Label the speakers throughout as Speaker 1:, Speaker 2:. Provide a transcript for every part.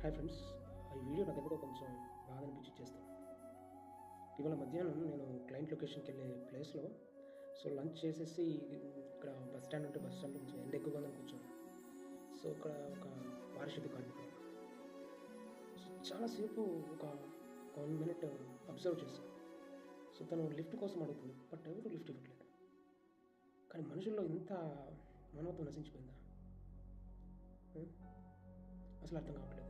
Speaker 1: Hi friends, ఈ video నాకెందుకో కొంచెం బాధ అనిపించి చేస్తాను. ఇవాళ మధ్యాహ్నం నేను క్లయింట్ లొకేషన్కి వెళ్ళే ప్లేస్లో లంచ్ చేసేసి ఇక్కడ బస్ స్టాండ్ ఉంటే బస్ స్టాండ్ కొంచెం ఎండ ఎక్కువగా ఉందని కూర్చోను. ఇక్కడ ఒక పారిశుద్ధ కార్మికుడు చాలాసేపు ఒక 1 మినిట్ అబ్జర్వ్ చేశాను. తను లిఫ్ట్ కోసం అడుగుతుంది, బట్ ఎవరు లిఫ్ట్ ఇవ్వట్లేదు. కానీ మనుషుల్లో ఇంత మానవత్వం నశించిపోయిందా? అసలు అర్థం కావట్లేదు.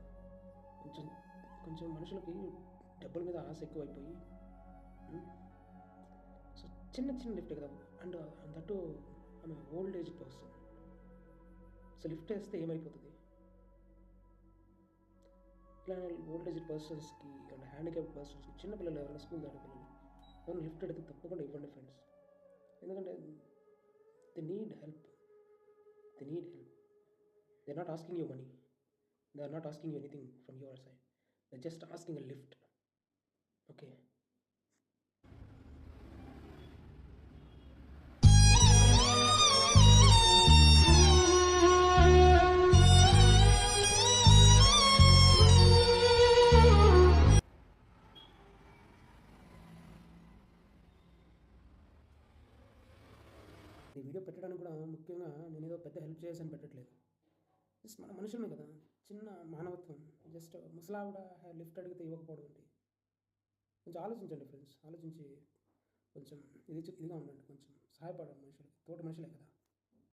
Speaker 1: కొంచెం కొంచెం మనుషులకి డబ్బుల మీద ఆశ ఎక్కువైపోయి చిన్న చిన్న లిఫ్ట్ కదా, అండ్ దట్టు ఆమె ఓల్డ్ ఏజ్ పర్సన్. లిఫ్ట్ వేస్తే ఏమైపోతుంది? ఇలా ఓల్డ్ ఏజ్ పర్సన్స్కి అండ్ హ్యాండిక్యాప్ పర్సన్స్కి, చిన్నపిల్లలు ఎవరైనా స్కూల్ దాటి పిల్లలు ఎవరైనా లిఫ్ట్ అడిగితే తప్పకుండా ఇవ్వండి ఫ్రెండ్స్. ఎందుకంటే they need help. They not asking you money. They are not asking you anything from your side. They're just asking a lift. Okay. ఈ వీడియో పెట్టడానికి కూడా ముఖ్యంగా నేను ఏదో పెద్ద హెల్ప్ చేయాల్సి పెట్టట్లేదు. జస్ట్ మన మనుషులమే కదా, చిన్న మానవత్వం. జస్ట్ ముసలావిడ లిఫ్ట్ అడిగితే ఇవ్వకపోవడం ఏంటి? కొంచెం ఆలోచించండి ఫ్రెండ్స్. ఆలోచించి కొంచెం ఇదిగా ఉండండి, కొంచెం సహాయపడండి. మనుషులకి తోటి మనుషులే కదా.